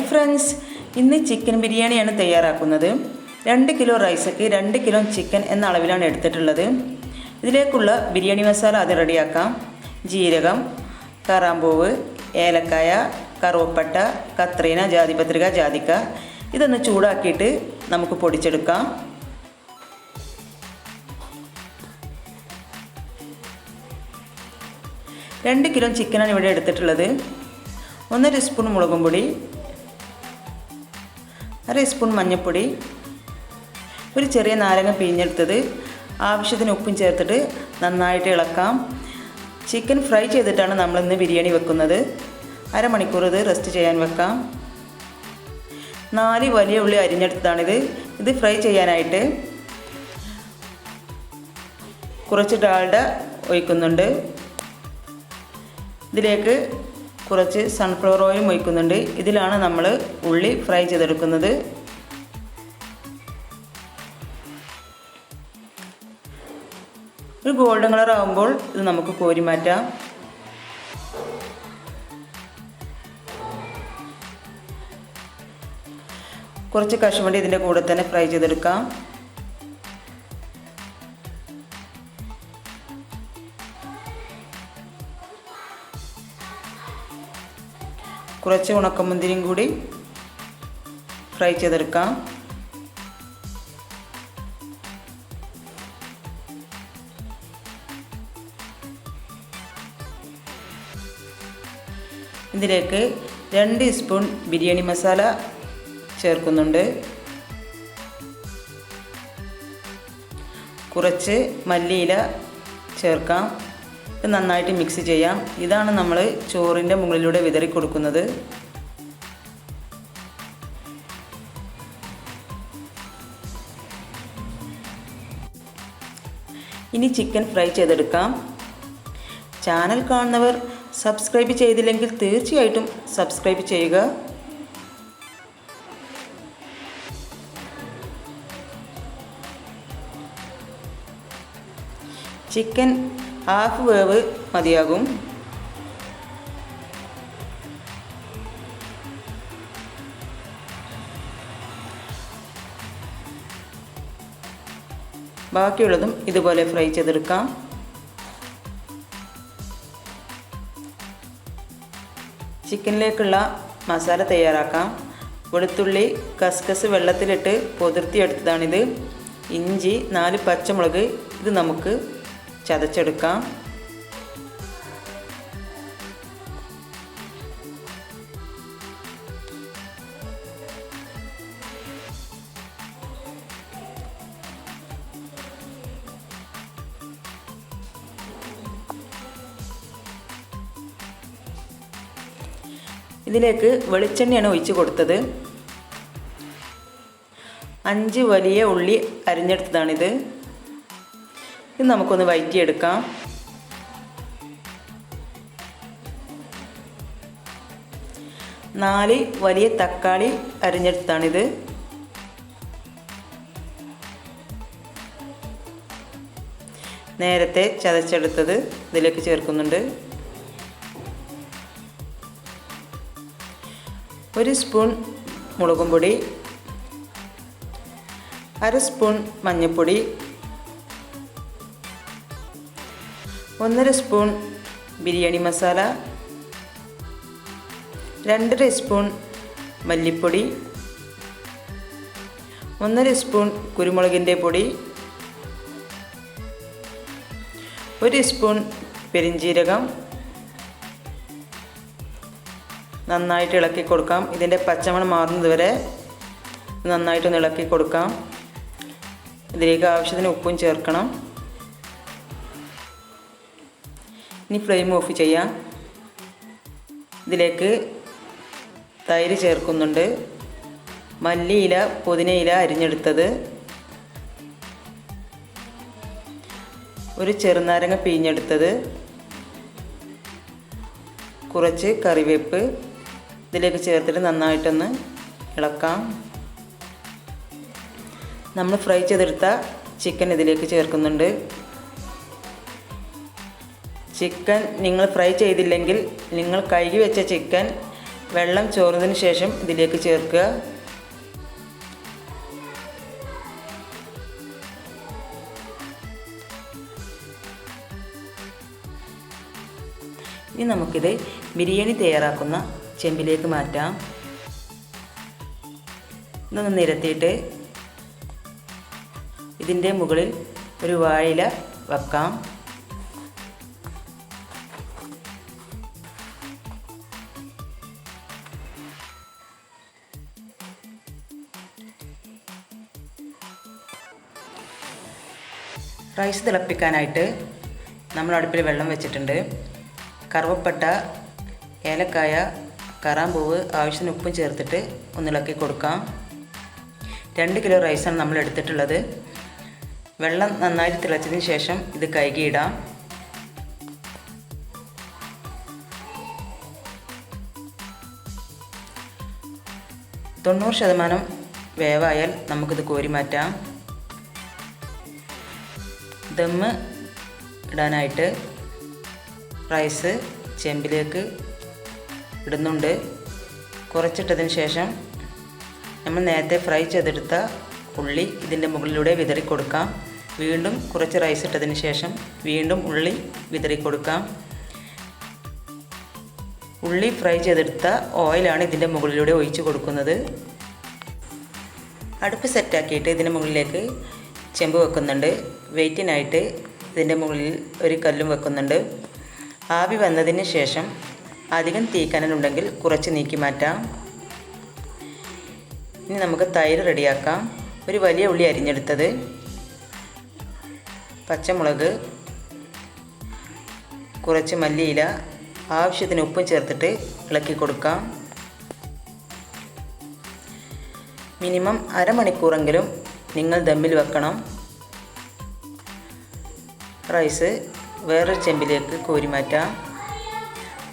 Hi friends, ഇന്ന് chicken ബിരിയാണിയാണ് തയ്യാറാക്കുന്നത്. 2 കിലോ റൈസക്ക് 2 കിലോ ചിക്കൻ എന്ന അളവിലാണ് എടുത്തിട്ടുള്ളത്. ഇതിലേക്കുള്ള ബിരിയാണി മസാല അത് റെഡിയാക്കാം. ജീരകം, കറാമ്പൂവ്, ഏലക്കായ, കറുവപ്പട്ട, കത്രീന, ജാതിപത്രിക, ജാതിക്ക ഇതൊന്ന് ചൂടാക്കിയിട്ട് നമുക്ക് പൊടിച്ചെടുക്കാം. രണ്ട് കിലോ ചിക്കനാണ് ഇവിടെ എടുത്തിട്ടുള്ളത്. 1 സ്പൂൺ മുളകും പൊടി, 1/2 സ്പൂൺ മഞ്ഞൾപ്പൊടി, ഒരു ചെറിയ നാരങ്ങ പിഴിഞ്ഞെടുത്തത്, ആവശ്യത്തിന് ഉപ്പും ചേർത്തിട്ട് നന്നായിട്ട് ഇളക്കാം. ചിക്കൻ ഫ്രൈ ചെയ്തിട്ടാണ് നമ്മളിന്ന് ബിരിയാണി വെക്കുന്നത്. അരമണിക്കൂർ ഇത് റെസ്റ്റ് ചെയ്യാൻ വെക്കാം. 4 വലിയ ഉള്ളി അരിഞ്ഞെടുത്തതാണിത്. ഇത് ഫ്രൈ ചെയ്യാനായിട്ട് കുറച്ച് ഡാൽഡ ഒഴിക്കുന്നുണ്ട്. ഇതിലേക്ക് കുറച്ച് സൺഫ്ലവർ ഓയിലും ഒഴിക്കുന്നുണ്ട്. ഇതിലാണ് നമ്മൾ ഉള്ളി ഫ്രൈ ചെയ്തെടുക്കുന്നത്. ഒരു ഗോൾഡൻ കളർ ആകുമ്പോൾ ഇത് നമുക്ക് കോരി മാറ്റാം. കുറച്ച് കശുവണ്ടി ഇതിൻ്റെ കൂടെ തന്നെ ഫ്രൈ ചെയ്തെടുക്കാം. കുറച്ച് ഉണക്കമുന്തിരിയും കൂടി ഫ്രൈ ചെയ്തെടുക്കാം. ഇതിലേക്ക് 2 സ്പൂൺ ബിരിയാണി മസാല ചേർക്കുന്നുണ്ട്. കുറച്ച് മല്ലിയില ചേർക്കാം. ഇത് നന്നായിട്ട് മിക്സ് ചെയ്യാം. ഇതാണ് നമ്മൾ ചോറിൻ്റെ മുകളിലൂടെ വിതറി കൊടുക്കുന്നത്. ഇനി ചിക്കൻ ഫ്രൈ ചെയ്തെടുക്കാം. ചാനൽ കാണുന്നവർ സബ്സ്ക്രൈബ് ചെയ്തില്ലെങ്കിൽ തീർച്ചയായിട്ടും സബ്സ്ക്രൈബ് ചെയ്യുക. ചിക്കൻ ഹാഫ് വേവ് മതിയാകും. ബാക്കിയുള്ളതും ഇതുപോലെ ഫ്രൈ ചെയ്തെടുക്കാം. ചിക്കനിലേക്കുള്ള മസാല തയ്യാറാക്കാം. വെളുത്തുള്ളി, കസ്കസ് വെള്ളത്തിലിട്ട് പൊതിർത്തിയെടുത്തതാണിത്. ഇഞ്ചി, 4 പച്ചമുളക് ഇത് നമുക്ക് ചതച്ചെടുക്കാം. ഇതിലേക്ക് വെളിച്ചെണ്ണയാണ് ഒഴിച്ച് കൊടുത്തത്. 5 വലിയ ഉള്ളി അരിഞ്ഞെടുത്തതാണിത്. ഇത് നമുക്കൊന്ന് വഴറ്റിയെടുക്കാം. നാല് വലിയ തക്കാളി അരിഞ്ഞെടുത്താണിത്. നേരത്തെ ചതച്ചെടുത്തത് ഇതിലേക്ക് ചേർക്കുന്നുണ്ട്. 1 സ്പൂൺ മുളകും പൊടി, 1/2 സ്പൂൺ മഞ്ഞൾപ്പൊടി, 1/2 സ്പൂൺ ബിരിയാണി മസാല, 2/2 സ്പൂൺ മല്ലിപ്പൊടി, 1/2 സ്പൂൺ കുരുമുളകിൻ്റെ പൊടി, 1 സ്പൂൺ പെരിഞ്ജീരകം. നന്നായിട്ട് ഇളക്കി കൊടുക്കാം. ഇതിൻ്റെ പച്ചമണം മാറുന്നത് വരെ നന്നായിട്ടൊന്ന് ഇളക്കി കൊടുക്കാം. ഇതിലേക്ക് ആവശ്യത്തിന് ഉപ്പും ചേർക്കണം. ഇനി ഫ്ലെയിം ഓഫ് ചെയ്യാം. ഇതിലേക്ക് തൈര് ചേർക്കുന്നുണ്ട്. മല്ലിയില, പുതിനയില അരിഞ്ഞെടുത്തത്, ഒരു ചെറുനാരങ്ങ പിഴിഞ്ഞെടുത്തത്, കുറച്ച് കറിവേപ്പ് ഇതിലേക്ക് ചേർത്തിട്ട് നന്നായിട്ടൊന്ന് ഇളക്കാം. നമ്മൾ ഫ്രൈ ചെയ്തെടുത്ത ചിക്കൻ ഇതിലേക്ക് ചേർക്കുന്നുണ്ട്. ചിക്കൻ നിങ്ങൾ ഫ്രൈ ചെയ്തില്ലെങ്കിൽ നിങ്ങൾ കഴുകി വെച്ച ചിക്കൻ വെള്ളം ചോർന്നതിന് ശേഷം ഇതിലേക്ക് ചേർക്കുക. ഇനി നമുക്കിത് ബിരിയാണി തയ്യാറാക്കുന്ന ചെമ്പിലേക്ക് മാറ്റാം. ഇതൊന്ന് നിരത്തിയിട്ട് ഇതിൻ്റെ മുകളിൽ ഒരു വാഴയില വെക്കാം. റൈസ് തിളപ്പിക്കാനായിട്ട് നമ്മൾ അടുപ്പിൽ വെള്ളം വെച്ചിട്ടുണ്ട്. കറുവപ്പട്ട, ഏലക്കായ, കറാമ്പൂവ്, ആവശ്യത്തിന് ഉപ്പും ചേർത്തിട്ട് ഒന്നിളക്കി കൊടുക്കാം. 2 കിലോ റൈസാണ് നമ്മൾ എടുത്തിട്ടുള്ളത്. വെള്ളം നന്നായിട്ട് തിളച്ചതിന് ശേഷം ഇത് കഴുകിയിടാം. തൊണ്ണൂറ് ശതമാനം വേവായാൽ നമുക്കിത് കോരി മാറ്റാം. ദമ്മ് ഇടാനായിട്ട് റൈസ് ചെമ്പിലേക്ക് ഇടുന്നുണ്ട്. കുറച്ചിട്ടതിന് ശേഷം നമ്മൾ നേരത്തെ ഫ്രൈ ചെയ്തെടുത്ത ഉള്ളി ഇതിൻ്റെ മുകളിലൂടെ വിതറി കൊടുക്കാം. വീണ്ടും കുറച്ച് റൈസ് ഇട്ടതിന് ശേഷം വീണ്ടും ഉള്ളി വിതറി കൊടുക്കാം. ഉള്ളി ഫ്രൈ ചെയ്തെടുത്ത ഓയിലാണ് ഇതിൻ്റെ മുകളിലൂടെ ഒഴിച്ച് കൊടുക്കുന്നത്. അടുപ്പ് സെറ്റാക്കിയിട്ട് ഇതിൻ്റെ മുകളിലേക്ക് ചെമ്പ് വെക്കുന്നുണ്ട്. വെയിറ്റിനായിട്ട് ഇതിൻ്റെ മുകളിൽ ഒരു കല്ലും വെക്കുന്നുണ്ട്. ആവി വന്നതിന് ശേഷം അധികം തീക്കനലുണ്ടെങ്കിൽ കുറച്ച് നീക്കി മാറ്റാം. ഇനി നമുക്ക് തൈര് റെഡിയാക്കാം. ഒരു വലിയ ഉള്ളി അരിഞ്ഞെടുത്തത്, പച്ചമുളക്, കുറച്ച് മല്ലിയില, ആവശ്യത്തിന് ഉപ്പും ചേർത്തിട്ട് ഇളക്കി കൊടുക്കാം. മിനിമം അരമണിക്കൂറെങ്കിലും നിങ്ങൾ ദമ്മിൽ വെക്കണം. റൈസ് വേറൊരു ചെമ്പിലേക്ക് കോരി മാറ്റാം.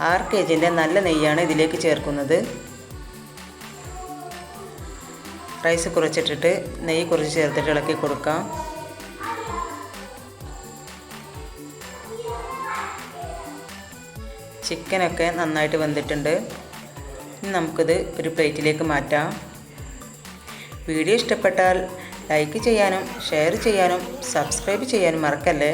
6 kgൻ്റെ നല്ല നെയ്യാണ് ഇതിലേക്ക് ചേർക്കുന്നത്. റൈസ് കുറച്ചിട്ടിട്ട് നെയ്യ് കുറച്ച് ചേർത്തിട്ട് ഇളക്കി കൊടുക്കാം. ചിക്കനൊക്കെ നന്നായിട്ട് വെന്തിട്ടുണ്ട്. ഇനി നമുക്കിത് ഒരു പ്ലേറ്റിലേക്ക് മാറ്റാം. വീഡിയോ ഇഷ്ടപ്പെട്ടാൽ ലൈക്ക് ചെയ്യാനും ഷെയർ ചെയ്യാനും സബ്സ്ക്രൈബ് ചെയ്യാനും മറക്കല്ലേ.